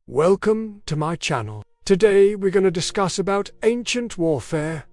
Welcome to my channel. Today we're going to discuss about ancient warfare.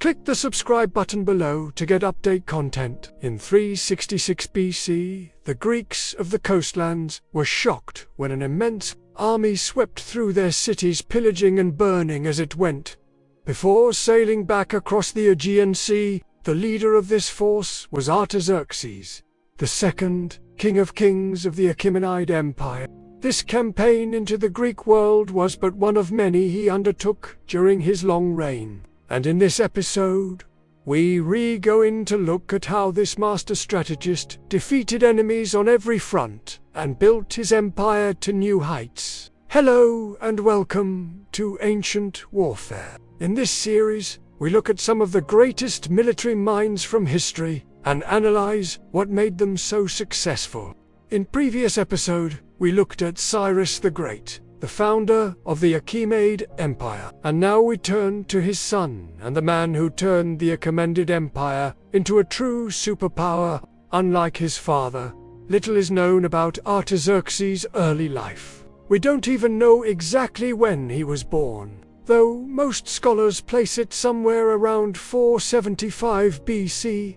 Click the subscribe button below to get update content. In 366 BC, the Greeks of the coastlands were shocked when an immense army swept through their cities, pillaging and burning as it went. Before sailing back across the Aegean Sea, the leader of this force was Artaxerxes, the second king of kings of the Achaemenid Empire. This campaign into the Greek world was but one of many he undertook during his long reign. And in this episode, we go in to look at how this master strategist defeated enemies on every front and built his empire to new heights. Hello and welcome to Ancient Warfare. In this series, we look at some of the greatest military minds from history and analyze what made them so successful. In previous episode, we looked at Cyrus the Great, the founder of the Achaemenid Empire, and now we turn to his son and the man who turned the Achaemenid Empire into a true superpower. Unlike his father, little is known about Artaxerxes' early life. We don't even know exactly when he was born, though most scholars place it somewhere around 475 BC.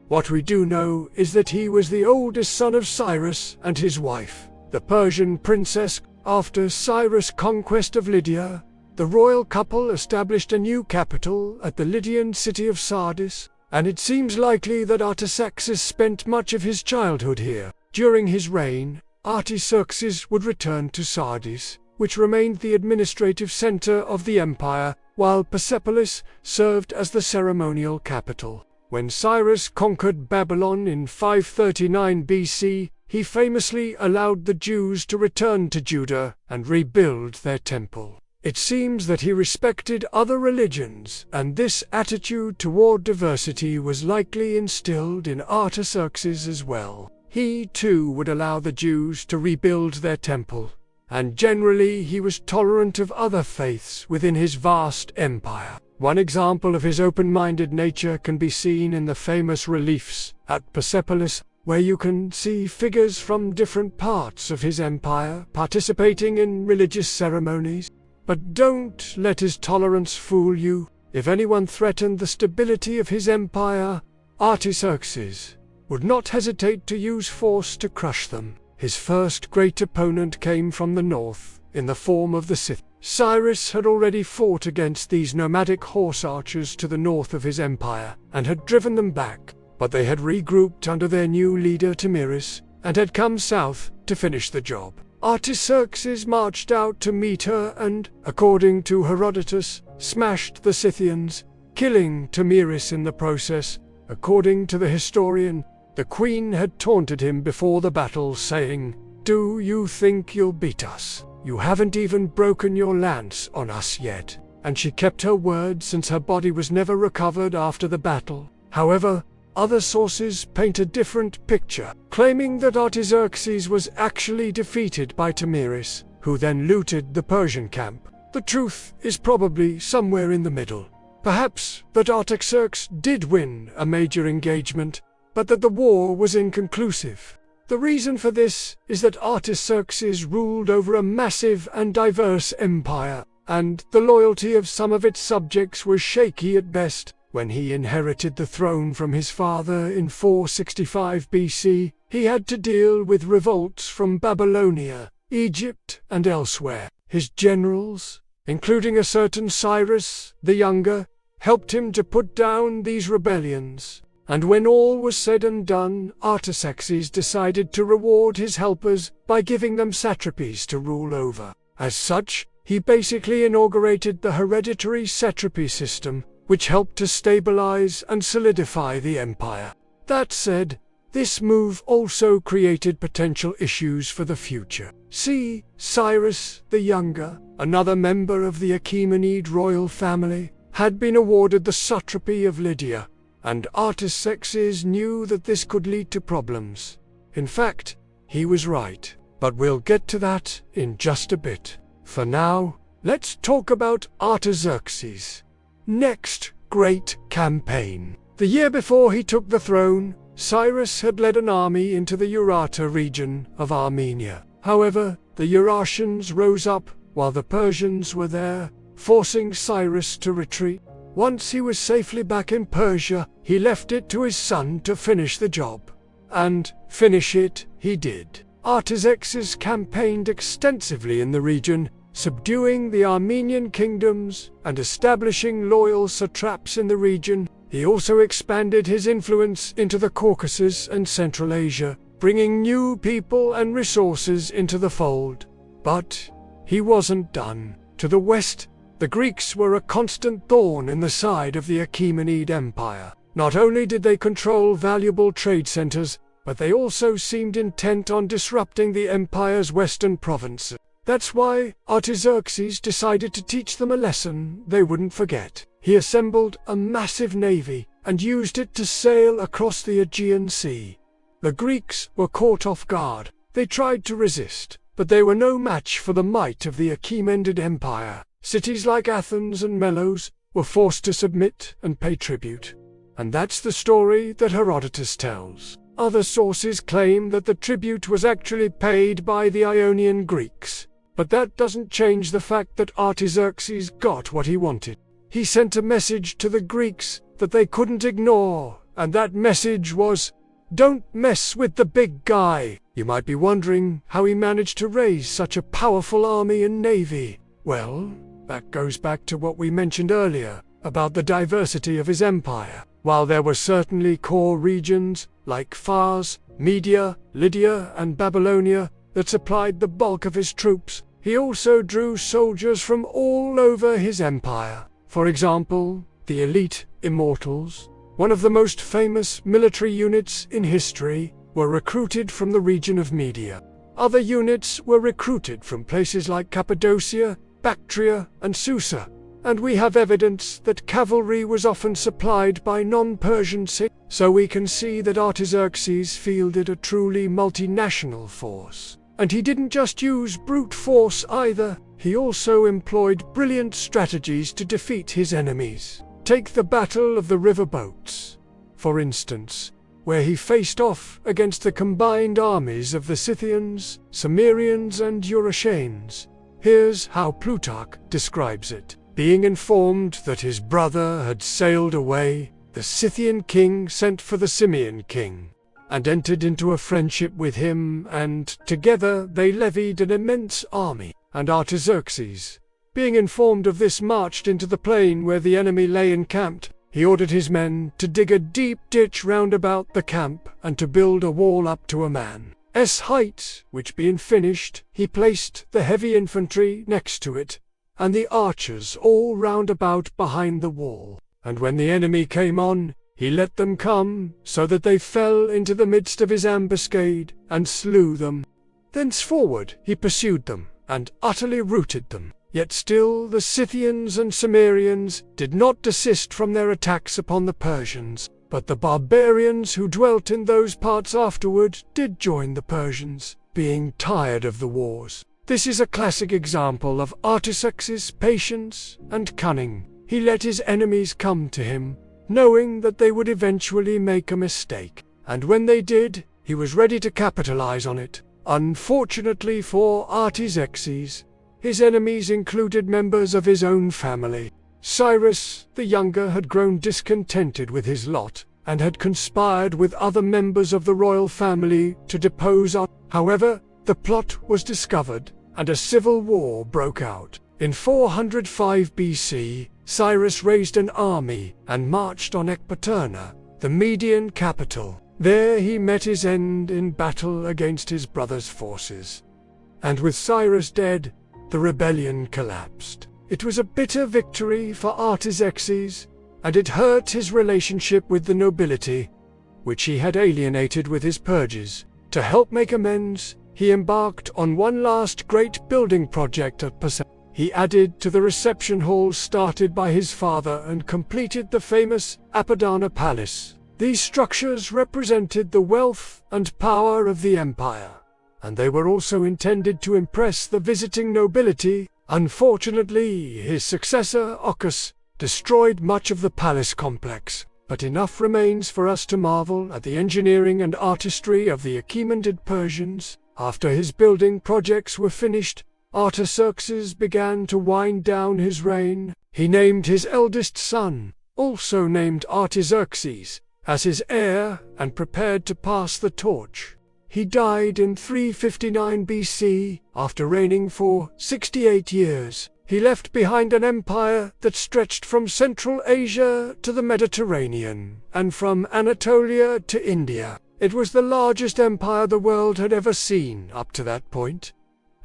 What we do know is that he was the oldest son of Cyrus and his wife, the Persian princess. After Cyrus' conquest of Lydia, the royal couple established a new capital at the Lydian city of Sardis, and it seems likely that Artaxerxes spent much of his childhood here. During his reign, Artaxerxes would return to Sardis, which remained the administrative center of the empire, while Persepolis served as the ceremonial capital. When Cyrus conquered Babylon in 539 BC, he famously allowed the Jews to return to Judah and rebuild their temple. It seems that he respected other religions, and this attitude toward diversity was likely instilled in Artaxerxes as well. He too would allow the Jews to rebuild their temple, and generally he was tolerant of other faiths within his vast empire. One example of his open-minded nature can be seen in the famous reliefs at Persepolis, where you can see figures from different parts of his empire participating in religious ceremonies. But don't let his tolerance fool you. If anyone threatened the stability of his empire, Artaxerxes would not hesitate to use force to crush them. His first great opponent came from the north, in the form of the Scyth. Cyrus had already fought against these nomadic horse archers to the north of his empire, and had driven them back. But they had regrouped under their new leader Tamiris, and had come south to finish the job. Artaxerxes marched out to meet her and, according to Herodotus, smashed the Scythians, killing Tamiris in the process. According to the historian, the queen had taunted him before the battle, saying, "Do you think you'll beat us? You haven't even broken your lance on us yet." And she kept her word, since her body was never recovered after the battle. However, other sources paint a different picture, claiming that Artaxerxes was actually defeated by Tamiris, who then looted the Persian camp. The truth is probably somewhere in the middle. Perhaps that Artaxerxes did win a major engagement, but that the war was inconclusive. The reason for this is that Artaxerxes ruled over a massive and diverse empire, and the loyalty of some of its subjects was shaky at best. When he inherited the throne from his father in 465 BC, he had to deal with revolts from Babylonia, Egypt, and elsewhere. His generals, including a certain Cyrus the Younger, helped him to put down these rebellions. And when all was said and done, Artaxerxes decided to reward his helpers by giving them satrapies to rule over. As such, he basically inaugurated the hereditary satrapy system, which helped to stabilize and solidify the empire. That said, this move also created potential issues for the future. See, Cyrus the Younger, another member of the Achaemenid royal family, had been awarded the satrapy of Lydia, and Artaxerxes knew that this could lead to problems. In fact, he was right, but we'll get to that in just a bit. For now, let's talk about Artaxerxes' next great campaign. The year before he took the throne, Cyrus had led an army into the Urartu region of Armenia. However, the Eurasians rose up while the Persians were there, forcing Cyrus to retreat. Once he was safely back in Persia, he left it to his son to finish the job. And finish it he did. Artaxerxes campaigned extensively in the region, subduing the Armenian kingdoms and establishing loyal satraps in the region. He also expanded his influence into the Caucasus and Central Asia, bringing new people and resources into the fold. But he wasn't done. To the west, the Greeks were a constant thorn in the side of the Achaemenid Empire. Not only did they control valuable trade centers, but they also seemed intent on disrupting the empire's western provinces. That's why Artaxerxes decided to teach them a lesson they wouldn't forget. He assembled a massive navy and used it to sail across the Aegean Sea. The Greeks were caught off guard. They tried to resist, but they were no match for the might of the Achaemenid Empire. Cities like Athens and Melos were forced to submit and pay tribute. And that's the story that Herodotus tells. Other sources claim that the tribute was actually paid by the Ionian Greeks. But that doesn't change the fact that Artaxerxes got what he wanted. He sent a message to the Greeks that they couldn't ignore, and that message was, "Don't mess with the big guy." You might be wondering how he managed to raise such a powerful army and navy. Well, that goes back to what we mentioned earlier about the diversity of his empire. While there were certainly core regions like Fars, Media, Lydia, and Babylonia that supplied the bulk of his troops, he also drew soldiers from all over his empire. For example, the elite Immortals, one of the most famous military units in history, were recruited from the region of Media. Other units were recruited from places like Cappadocia, Bactria, and Susa, and we have evidence that cavalry was often supplied by non-Persian cities. So we can see that Artaxerxes fielded a truly multinational force. And he didn't just use brute force either, he also employed brilliant strategies to defeat his enemies. Take the Battle of the River Boats, for instance, where he faced off against the combined armies of the Scythians, Cimmerians, and Eurasians. Here's how Plutarch describes it. Being informed that his brother had sailed away, the Scythian king sent for the Cimmerian king, and entered into a friendship with him, and together they levied an immense army. And Artaxerxes, being informed of this, marched into the plain where the enemy lay encamped. He ordered his men to dig a deep ditch round about the camp, and to build a wall up to a man's height, which being finished, he placed the heavy infantry next to it, and the archers all round about behind the wall. And when the enemy came on, he let them come, so that they fell into the midst of his ambuscade, and slew them. Thenceforward he pursued them, and utterly routed them. Yet still the Scythians and Cimmerians did not desist from their attacks upon the Persians, but the barbarians who dwelt in those parts afterward did join the Persians, being tired of the wars. This is a classic example of Artaxerxes' patience and cunning. He let his enemies come to him, knowing that they would eventually make a mistake. And when they did, he was ready to capitalize on it. Unfortunately for Artaxerxes, his enemies included members of his own family. Cyrus the Younger had grown discontented with his lot, and had conspired with other members of the royal family to depose Artaxerxes. However, the plot was discovered, and a civil war broke out. In 405 BC, Cyrus raised an army and marched on Ecbatana, the Median capital. There he met his end in battle against his brother's forces. And with Cyrus dead, the rebellion collapsed. It was a bitter victory for Artaxerxes, and it hurt his relationship with the nobility, which he had alienated with his purges. To help make amends, he embarked on one last great building project at Persepolis. He added to the reception halls started by his father and completed the famous Apadana Palace. These structures represented the wealth and power of the empire, and they were also intended to impress the visiting nobility. Unfortunately, his successor, Ocus, destroyed much of the palace complex, but enough remains for us to marvel at the engineering and artistry of the Achaemenid Persians. After his building projects were finished, Artaxerxes began to wind down his reign. He named his eldest son, also named Artaxerxes, as his heir and prepared to pass the torch. He died in 359 BC, after reigning for 68 years. He left behind an empire that stretched from Central Asia to the Mediterranean, and from Anatolia to India. It was the largest empire the world had ever seen up to that point,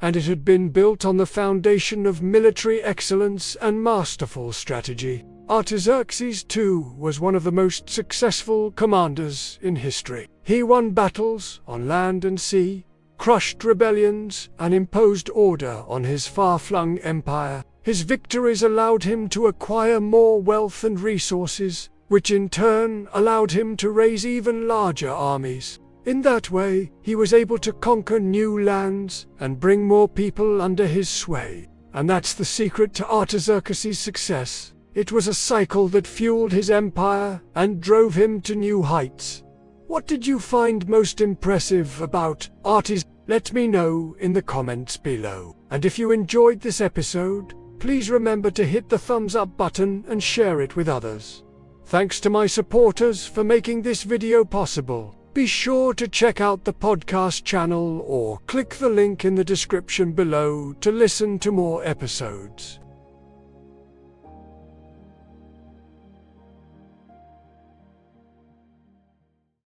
and it had been built on the foundation of military excellence and masterful strategy. Artaxerxes, too, was one of the most successful commanders in history. He won battles on land and sea, crushed rebellions, and imposed order on his far-flung empire. His victories allowed him to acquire more wealth and resources, which in turn allowed him to raise even larger armies. In that way, he was able to conquer new lands and bring more people under his sway. And that's the secret to Artaxerxes' success. It was a cycle that fueled his empire and drove him to new heights. What did you find most impressive about Artaxerxes? Let me know in the comments below. And if you enjoyed this episode, please remember to hit the thumbs up button and share it with others. Thanks to my supporters for making this video possible. Be sure to check out the podcast channel or click the link in the description below to listen to more episodes.